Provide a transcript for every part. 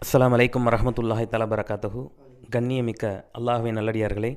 அஸ்ஸலாமு அலைக்கும் வரஹ்மத்துல்லாஹி தஆலா பரகாத்துஹு. கண்ணியமிக்க அல்லாஹ்வின் நல்லடியார்களே,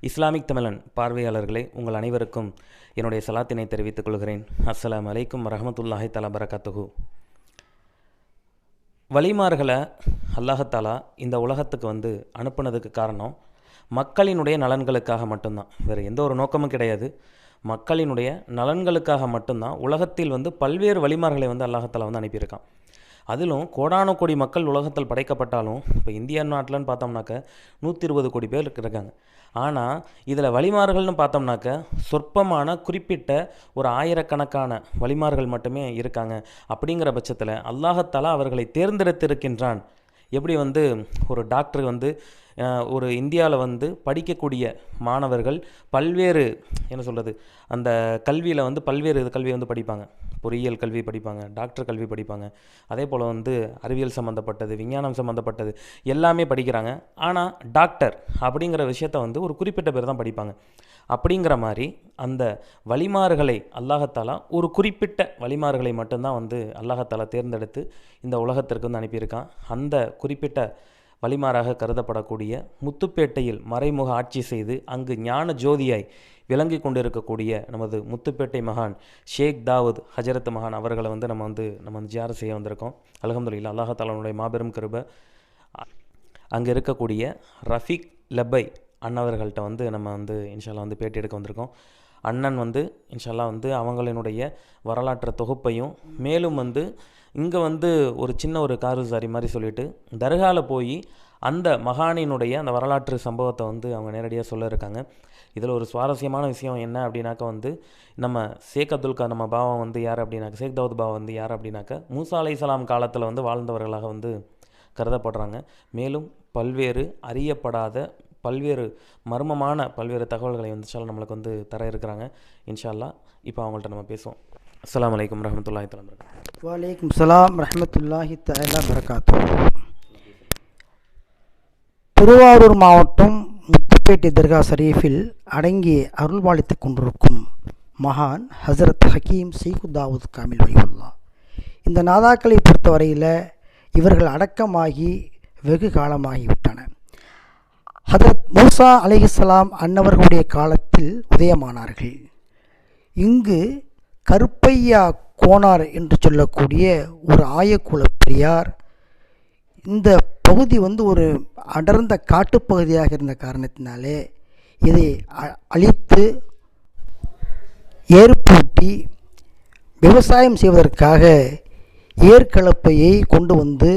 இஸ்லாமிக் தமிழன் பார்வையாளர்களே, உங்கள் அனைவருக்கும் என்னுடைய சலாத்தினை தெரிவித்துக் கொள்கிறேன். அஸ்ஸலாமு அலைக்கும் வரஹ்மத்துல்லாஹி தஆலா பரகாத்துஹு. வலிமார்களை அல்லாஹத்தாலா இந்த உலகத்துக்கு அனுப்புனதுக்கு காரணம் மக்களினுடைய நலன்களுக்காக மட்டும்தான், வேறு எந்த ஒரு நோக்கமும் கிடையாது. மக்களினுடைய நலன்களுக்காக மட்டும்தான் உலகத்தில் பல்வேறு வலிமார்களை அல்லாஹத்தாலா அனுப்பியிருக்கான். அதிலும் கோடான கோடி மக்கள் உலகத்தில் படைக்கப்பட்டாலும் இப்போ இந்தியா நாட்டில்னு பார்த்தோம்னாக்க 120 கோடி பேர் இருக்காங்க. ஆனால் இதில் வலிமார்கள்னு பார்த்தோம்னாக்க சொற்பமான குறிப்பிட்ட ஒரு ஆயிரக்கணக்கான வலிமார்கள் மட்டுமே இருக்காங்க. அப்படிங்கிற பட்சத்தில் அல்லாஹத்தாலா அவர்களை தேர்ந்தெடுத்திருக்கின்றான். எப்படி ஒரு டாக்டர் ஒரு இந்தியாவில் படிக்கக்கூடிய மாணவர்கள் பல்வேறு அந்த கல்வியில் பல்வேறு கல்வி படிப்பாங்க. பொறியியல் கல்வி படிப்பாங்க, டாக்டர் கல்வி படிப்பாங்க, அதே போல் அறிவியல் சம்மந்தப்பட்டது, விஞ்ஞானம் சம்மந்தப்பட்டது எல்லாமே படிக்கிறாங்க. ஆனால் டாக்டர் அப்படிங்கிற விஷயத்த ஒரு குறிப்பிட்ட பேர் தான் படிப்பாங்க. அப்படிங்கிற மாதிரி அந்த வலிமார்களை அல்லாஹத்தாலா ஒரு குறிப்பிட்ட வலிமார்களை மட்டும்தான் அல்லாஹத்தாலா தேர்ந்தெடுத்து இந்த உலகத்திற்கு அனுப்பியிருக்கான். அந்த குறிப்பிட்ட வலிமாராக கருதப்படக்கூடிய முத்துப்பேட்டையில் மறைமுக ஆட்சி செய்து அங்கு ஞான ஜோதியாய் விளங்கி கொண்டிருக்கக்கூடிய நமது முத்துப்பேட்டை மகான் ஷேக் தாவூத் ஹஜரத் மகான் அவர்களை நம்ம ஜியாரத் செய்ய வந்திருக்கோம். அல்ஹம்துலில்லாஹ், அல்லாஹத்தாலாவுடைய மாபெரும் கிருபை. அங்கே இருக்கக்கூடிய ரஃபீக் லப்பை அண்ணவர்கள்ட்ட நம்ம இன்ஷா அல்லாஹ் பேட்டி எடுக்க வந்திருக்கோம். அண்ணன் இன்ஷா அல்லாஹ் அவங்களினுடைய வரலாற்று தொகுப்பையும் மேலும் இங்கே ஒரு சின்ன ஒரு காருசாரி மாதிரி சொல்லிவிட்டு தர்காவில் போய் அந்த மகானினுடைய அந்த வரலாற்று சம்பவத்தை அவங்க நேரடியாக சொல்ல இருக்காங்க. இதில் ஒரு சுவாரஸ்யமான விஷயம் என்ன அப்படின்னாக்கா நம்ம ஷேக் அப்துல் நம்ம பாவா யார் அப்படின்னாக்க ஷேக் தாவூத் பாவா யார் அப்படின்னாக்க மூசா அலைஹிஸ்ஸலாம் காலத்தில் வாழ்ந்தவர்களாக கருதப்படுறாங்க. மேலும் பல்வேறு அறியப்படாத பல்வேறு மர்மமான பல்வேறு தகவல்களை நம்மளுக்கு தர இருக்கிறாங்க. இன்ஷா அல்லாஹ் இப்போ அவங்கள்ட்ட நம்ம பேசுவோம். அஸ்ஸலாமு அலைக்கும் வரஹ்மத்துல்லாஹி தஆலா பரகாத்துஹு. வலைக்கும் ஸலாம் ரஹ்மத்துல்லாஹி தஆலா பரகாத்துஹு. திருவாரூர் மாவட்டம் முத்துப்பேட்டை தர்கா ஷரீஃபில் அடங்கி அருள்பாலித்து கொண்டிருக்கும் மகான் ஹசரத் ஹக்கீம் ஷேக் தாவூத் காமில் வலியுல்லா. இந்த நாதாக்களை பொறுத்தவரையில் இவர்கள் அடக்கமாகி வெகு காலமாகிவிட்டன. ஹதரத் மூசா அலைஹிஸ்ஸலாம் அன்னவர்களுடைய காலத்தில் உதயமானார்கள். இங்கு கருப்பையா கோனார் என்று சொல்லக்கூடிய ஒரு ஆயக்குல பெரியார், இந்த பகுதி ஒரு அடர்ந்த காட்டுப்பகுதியாக இருந்த காரணத்தினாலே இதை அழித்து ஏற்பூட்டி விவசாயம் செய்வதற்காக ஏற்கலப்பையை கொண்டு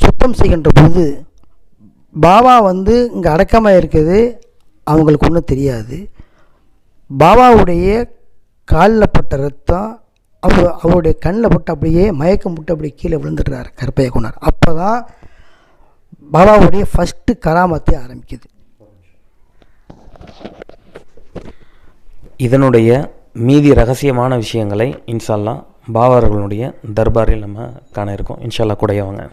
சுத்தம் செய்கின்ற போது பாபா இங்கே அடக்கமாக இருக்குது, அவங்களுக்கு ஒன்றும் தெரியாது. பாபாவுடைய காலில் பட்ட ரத்தம் அவருடைய கண்ணில் பட்டு அப்படியே மயக்கம் போட்டு அப்படியே கீழே விழுந்துடுறார் கருப்பையா கோனார். அப்போ தான் பாபாவுடைய ஃபஸ்ட்டு கராமத்தை ஆரம்பிக்குது. இதனுடைய மீதி ரகசியமான விஷயங்களை இன்ஷா அல்லாஹ் பாபாவர்களுடைய தர்பாரில் நம்ம காண இருக்கோம். இன்ஷா அல்லாஹ் கூடையவங்க.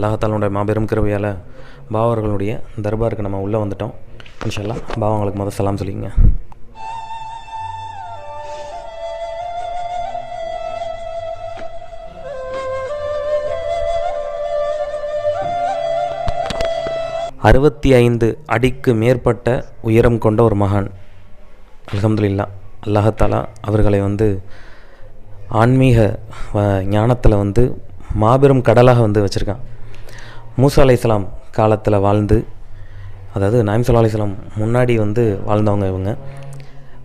அல்லாஹாலுடைய மாபெரும் கிருபையால் பாபா அவர்களுடைய தர்பாருக்கு நம்ம உள்ளே வந்துட்டோம். இன்ஷா அல்லாஹ் பாபா அவங்களுக்கு முதல் சலாம் சொல்லிங்க. அறுபத்தி 5 அடிக்கு மேற்பட்ட உயரம் கொண்ட ஒரு மகான். அல்ஹம்துலில்லாஹ், அல்லாஹாலா அவர்களை ஆன்மீக ஞானத்தில் மாபெரும் கடலாக வச்சுருக்கான். மூசா அலைஹிஸ்ஸலாம் காலத்தில் வாழ்ந்து, அதாவது நாயம் ஸல்லல்லாஹு அலைஹி வஸல்லம் முன்னாடி வாழ்ந்தவங்க இவங்க.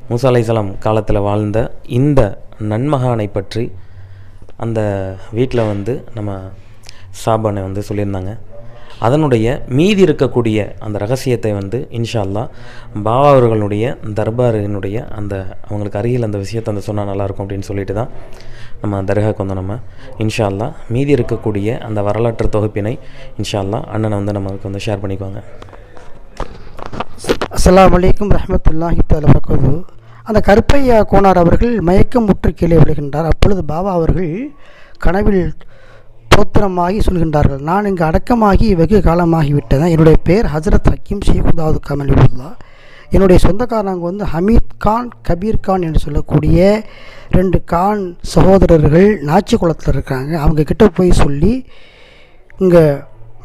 மூசா அலைஹிஸ்ஸலாம் காலத்தில் வாழ்ந்த இந்த நன்மகானை பற்றி அந்த வீட்டில் நம்ம சாபானை சொல்லியிருந்தாங்க. அதனுடைய மீதி இருக்கக்கூடிய அந்த ரகசியத்தை இன்ஷா அல்லாஹ் பாபா அவர்களுடைய தர்பாரினுடைய அவங்களுக்கு அருகில் அந்த விஷயத்தை சொன்னால் நல்லாயிருக்கும் அப்படின்னு சொல்லிட்டு தான் நம்ம தர்காவுக்கு நம்ம இன்ஷா அல்லாஹ் மீதி இருக்கக்கூடிய அந்த வரலாற்று தொகுப்பினை இன்ஷா அல்லாஹ் அண்ணனை நமக்கு ஷேர் பண்ணிக்குவாங்க. அஸ்ஸலாமு அலைக்கும் ரஹ்மத்துல்லாஹி தஆலா வபரகாத்துஹு. அந்த கருப்பையா கோனார் அவர்கள் மயக்கம் முற்று கீழே விழுகின்றார். அப்பொழுது பாபா அவர்கள் கனவில் தோத்திரமாகி சொல்கின்றார்கள், நான் இங்கு அடக்கமாகி வெகு காலமாகிவிட்டேன். என்னுடைய பேர் ஹஜரத் ஹக்கீம் ஷேகுதாவுத் கமலிவுல்லா. என்னுடைய சொந்தக்காரங்க ஹமீத் கான், கபீர் கான் என்று சொல்லக்கூடிய 2 கான் சகோதரர்கள் நாச்சி குளத்தில் இருக்காங்க. அவங்கக்கிட்ட போய் சொல்லி இங்கே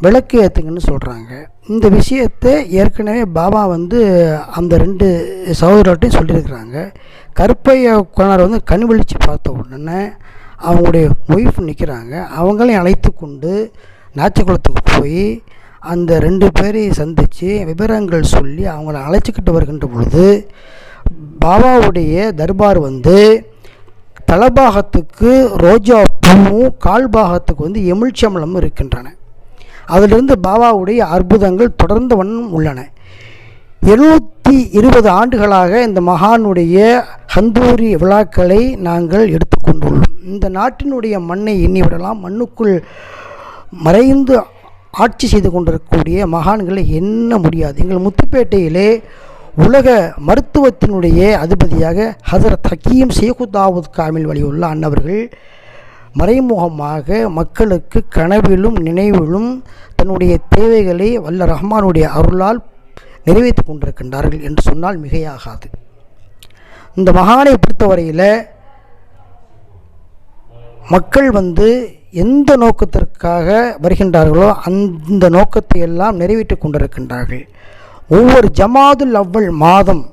விளக்கு ஏற்றுங்கன்னு சொல்கிறாங்க. இந்த விஷயத்தை ஏற்கனவே பாபா அந்த 2 சகோதரர்கிட்டையும் சொல்லியிருக்கிறாங்க. கருப்பையா கோனார் கண் விழித்து பார்த்த உடனே அவங்களுடைய ஒய்ஃப் நிற்கிறாங்க. அவங்களையும் அழைத்து கொண்டு நாச்சிக்குளத்துக்கு போய் அந்த 2 பேரையும் சந்தித்து விவரங்கள் சொல்லி அவங்கள அழைச்சிக்கிட்டு வருகின்ற பொழுது பாபாவுடைய தர்பார் தலபாகத்துக்கு ரோஜா பூவும், கால்பாகத்துக்கு எமிழ்ச்சம்பளமும் இருக்கின்றன. அதிலிருந்து பாபாவுடைய அற்புதங்கள் தொடர்ந்து உள்ளன. 720 ஆண்டுகளாக இந்த மகானுடைய ஹந்தூரி விழாக்களை நாங்கள் எடுத்துக்கொண்டுள்ளோம். இந்த நாட்டினுடைய மண்ணை எண்ணிவிடலாம். மண்ணுக்குள் மறைந்து ஆட்சி செய்து கொண்டிருக்கக்கூடிய மகான்களை எண்ண முடியாது. எங்கள் முத்துப்பேட்டையிலே உலக மருத்துவத்தினுடைய அதிபதியாக ஹசரத் ஹக்கீம் ஷேகுதாவுத் காமில் வலியுல்லா அன்னவர்கள் மறைமுகமாக மக்களுக்கு கனவிலும் நினைவிலும் தன்னுடைய தேவைகளை வல்ல ரஹ்மானுடைய அருளால் நிறைவேற்றி கொண்டிருக்கின்றார்கள் என்று சொன்னால் மிகையாகாது. இந்த மகானை பொறுத்தவரையில் மக்கள் எந்த நோக்கத்திற்காக வருகின்றார்களோ அந்த நோக்கத்தை எல்லாம் நிறைவேற்றி கொண்டிருக்கின்றார்கள். ஒவ்வொரு ஜமாதுல் அவ்வல் மாதம்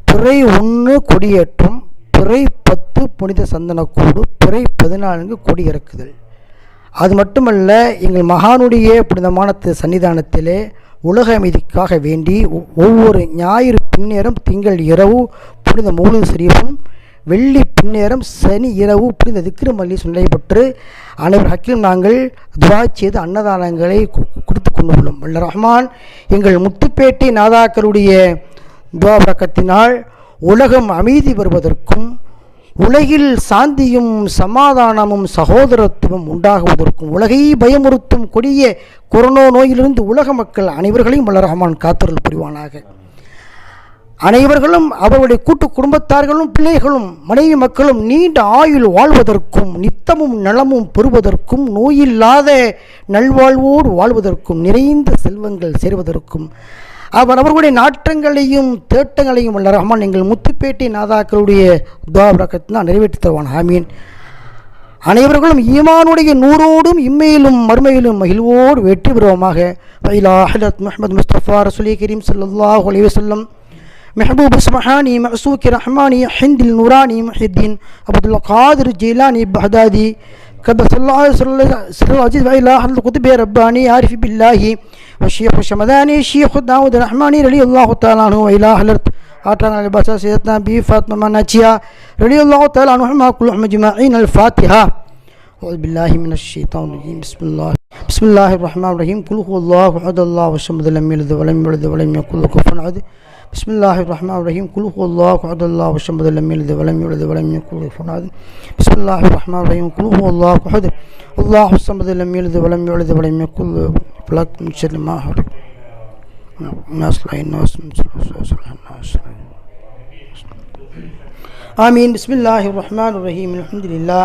பிறை 1 கொடியேற்றம், பிறை 10 புனித சந்தனக்கூடு, பிறை 14 கொடி இறக்குதல். அது மட்டுமல்ல, எங்கள் மகானுடைய புனிதமான சன்னிதானத்திலே உலக அமைதிக்காக வேண்டி ஒவ்வொரு ஞாயிறு பின்னேரம் திங்கள் இரவு புனித மௌலித் ஷரீஃபும், வெள்ளி பின்னேரம் சனி இரவு புனித திக்ரு மஜ்லிஸ் நடைபெற்று அனைவர் ஹக்கீம் நாங்கள் துவா செய்து அன்னதானங்களை கொடுத்து கொண்டு உள்ளோம். வல்ல ரஹ்மான் எங்கள் முத்துப்பேட்டை நாதாக்களுடைய துவா பரக்கத்தினால் உலகம் அமைதி பெறுவதற்கும் உலகில் சாந்தியும் சமாதானமும் சகோதரத்துவம் உண்டாகுவதற்கும் உலகை பயமுறுத்தும் கொடிய கொரோனா நோயிலிருந்து உலக மக்கள் அனைவர்களையும் வல்ல ரஹ்மான் காத்தருள் புரிவானாக. அனைவர்களும் அவருடைய கூட்டு குடும்பத்தார்களும் பிள்ளைகளும் மனைவி மக்களும் நீண்ட ஆயுள் வாழ்வதற்கும் நித்தமும் நலமும் பெறுவதற்கும் நோயில்லாத நல்வாழ்வோடு வாழ்வதற்கும் நிறைந்த செல்வங்கள் சேர்வதற்கும் அவர்களுடைய நாட்டங்களையும் தேட்டங்களையும் வல்ல ரஹ்மான் எங்கள் முத்துப்பேட்டை நாதாக்களுடைய துஆ பரக்கத்தினால் நிறைவேற்றி தருவான். ஆமீன். அனைவர்களும் ஈமானுடைய நூறோடும் இம்மையிலும் மறுமையிலும் மகிழ்வோடு வெற்றி பெறுவோமாக. இலா ஹஜ்ரத் முஹம்மது முஸ்தபா ரசூலே கரீம் ஸல்லல்லாஹு அலைஹி வஸல்லம் محبوب سبحاني معصوك رحماني حند النوراني محي الدين عبد القادر الجيلاني بغدادي قدس الله سر العزيز وإلى أهل القطب رباني عارف بالله والشيخ الشمداني الشيخ داود الرحماني رضي الله تعالى عنه وإلى أهل آتانا لباسا سيدنا بي فاطمة ناتشيا رضي الله تعالى عنهم كلهم أجمعين. الفاتحة. أعوذ بالله من الشيطان الرجيم. بسم الله الرحمن الرحيم. قل هو الله أحد الله الصمد لم يلد ولم يولد ولم يكن له كفوا أحد. بسم الله الرحمن الرحيم. قل هو الله أحد الله الصمد لم يلد ولم يولد ولم يكن له كفوا أحد. بسم الله الرحمن الرحيم. قل هو الله أحد الله الصمد لم يلد ولم يولد ولم يكن له فلك من شر ما خلق. آمين. بسم الله الرحمن الرحيم. الحمد لله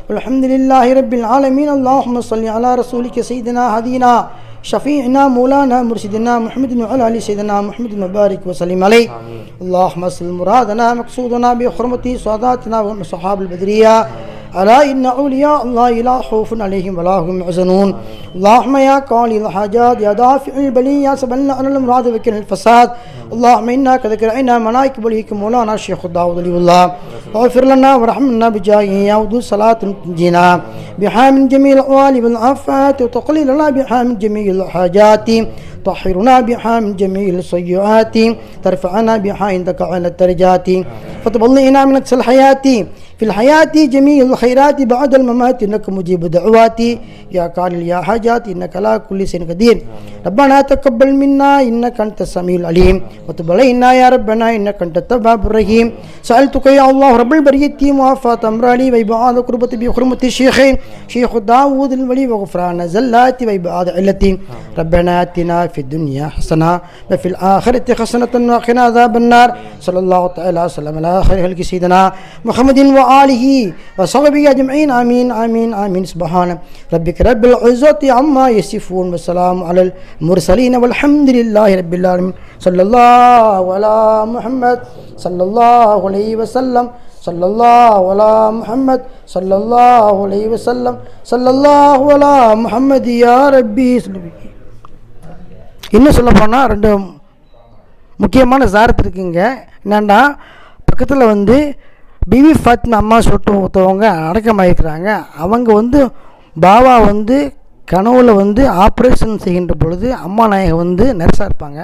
والحمد لله رب العالمين. اللهم صل على رسولك سيدنا هدينا شفيعنا مولانا مرشدنا محمد وعلى آل سيدنا محمد وبارك وسلم عليه. اللهم اسل مرادنا مقصودنا بحرمة ساداتنا والصحابة البدرية. ألا إن أولياء الله لا خوف عليهم ولا هم يحزنون. اللهم يا قاضي الحاجات يا دافع البلية يا سبلنا على المراد وكل الفساد. اللهم إنا قد قرأنا مناكب وليك مولانا الشيخ داود ولي الله. واغفر لنا ورحمنا بجاهه يا ودود صلاة تنجينا بها من جميع الأحوال والآفات وتقليل لنا بها من جميع الحاجات طهرنا بها من جميع السيئات ترفعنا بها عندك على الدرجات فتبلغنا من أقصى الحياة في الحياة جميع الخيرات بعد الممات إنك مجيب دعواتي يا قائل يا حاجات إنك على كل شيء قدير. ربنا تقبل منا إنك أنت السميع العليم وتب علينا يا ربنا إنك أنت التواب الرحيم. سألتك يا الله رب البرية معافاة أمرالي وإبعاد قربتي بحرمة الشيخين شيخ داود الولي وغفران زلاتي وإبعاد علتي. ربنا آتنا في الدنيا حسنة وفي الآخرة حسنة وقنا عذاب النار. صلى الله تعالى وسلم على خير خلق سيدنا محمد وآله وصحبه أجمعين. آمين آمين آمين. سبحان ربك رب العزة عما يصفون والسلام على المرسلين والحمد لله رب العالمين. صلى الله على محمد صلى الله عليه وسلم صلى الله على محمد صلى الله عليه وسلم صلى الله على محمد يا ربي. இன்னும் சொல்ல போனால் ரெண்டு முக்கியமான ஜாரத் இருக்குங்க. என்னென்னா பக்கத்தில் வந்து பிவி ஃபாத்திமா அம்மா சொல்லிட்டு ஒருத்தவங்க அடக்கமாயிருக்கிறாங்க. அவங்க வந்து பாபா வந்து கனவுல வந்து ஆப்ரேஷன் செய்கின்ற பொழுது அம்மா நாயகம் வந்து நர்ஸாக இருப்பாங்க.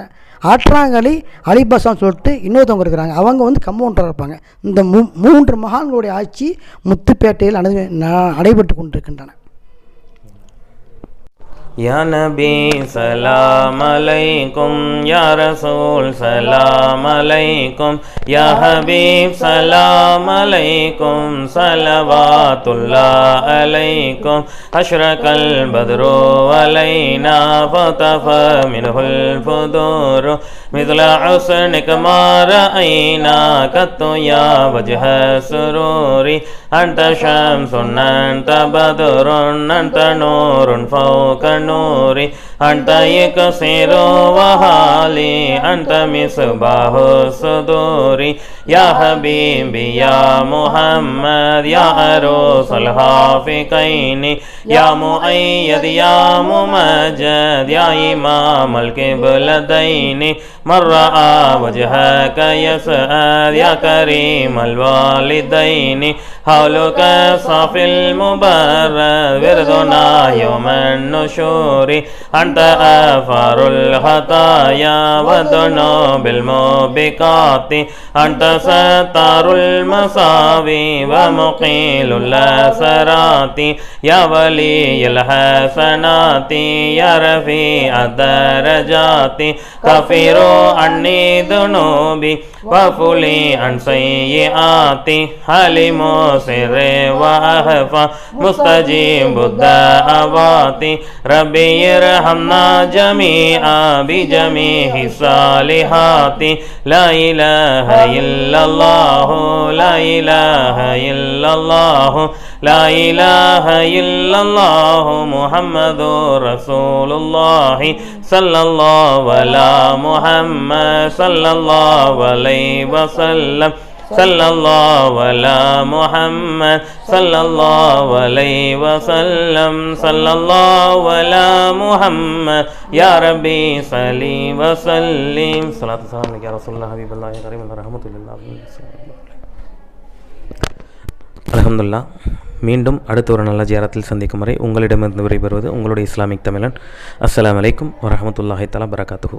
ஆற்றாங்கலி அலிபாசான்னு சொல்லிட்டு இன்னொருத்தவங்க இருக்கிறாங்க. அவங்க வந்து கம்பவுண்டராக இருப்பாங்க. இந்த மூன்று மகான்களுடைய ஆட்சி முத்துப்பேட்டையில் நடைபெற்று கொண்டிருக்கின்றன. या नबी सलाम अलैकुम या रसूल सलाम अलैकुम या हबीब सलाम अलैकुम सलवातुल्लाह अलैकुम अशरकल बद्रु अलैना फतफ मिनहुल फुदूर मिथल हुस्निक मा रअयना कत्तु या वजह सुरूरी अंत शम्सुन अंत बद्रुन अंत नूरुन फौक नूरी अंत यकसिरु वहाली अंत मिसबाहु सुदूरी या हबीबी या मुहम्मद या अरूसल हाफिकैनी या मुअय्यद या मुमज्जद या इमामल क़िबलतैनी मर्रा वजहक यसअद या करीमल वालिदैनी हौलुका साफिल मुबर्रद विरदुना यौमन नुशूरी अंत अफारुल खताया वदुनूबिल मुबिकाति अंत सत्तारुल मसावी व मुक़ीलुल असराति या वलीयुल हसनाति या रफ़ीअद दरजाति कफ़िरू अन्नी दुनूबी वफ़ुली अन सय्यिआति हलिमु सिर्रे व अख़फ़ा मुस्तजीब दुआवाति रब्बी इरहमना जमीआ बिजमीहि सालिहाति ला इलाहा इल्लल्लाह ला इलाहा इल्लल्लाह ला इलाहा इल्लल्लाह मुहम्मदुर रसूलुल्लाह सल्लल्लाहु अला मुहम्मद सल्लल्लाहु अलैहि वसल्लम सल्लल्लाहु अला मुहम्मद सल्लल्लाहु अलैहि वसल्लम सल्लल्लाहु अला मुहम्मद या रब्बी सल्ली व सल्लिम सलातु सलाम या रसूलुल्लाह हबीबुल्लाह करीम रहमतुल्लाह. அல்ஹம்துலில்லாஹ். மீண்டும் அடுத்த ஒரு நல்ல ஜியாரத்தில் சந்திக்கும் வரை உங்களிடமிருந்து விடைபெறுவது உங்களுடைய இஸ்லாமிக் தமிழன். அஸ்ஸலாமு அலைக்கும் வரஹ்மத்துல்லாஹி தஆலா பரகாத்துஹு.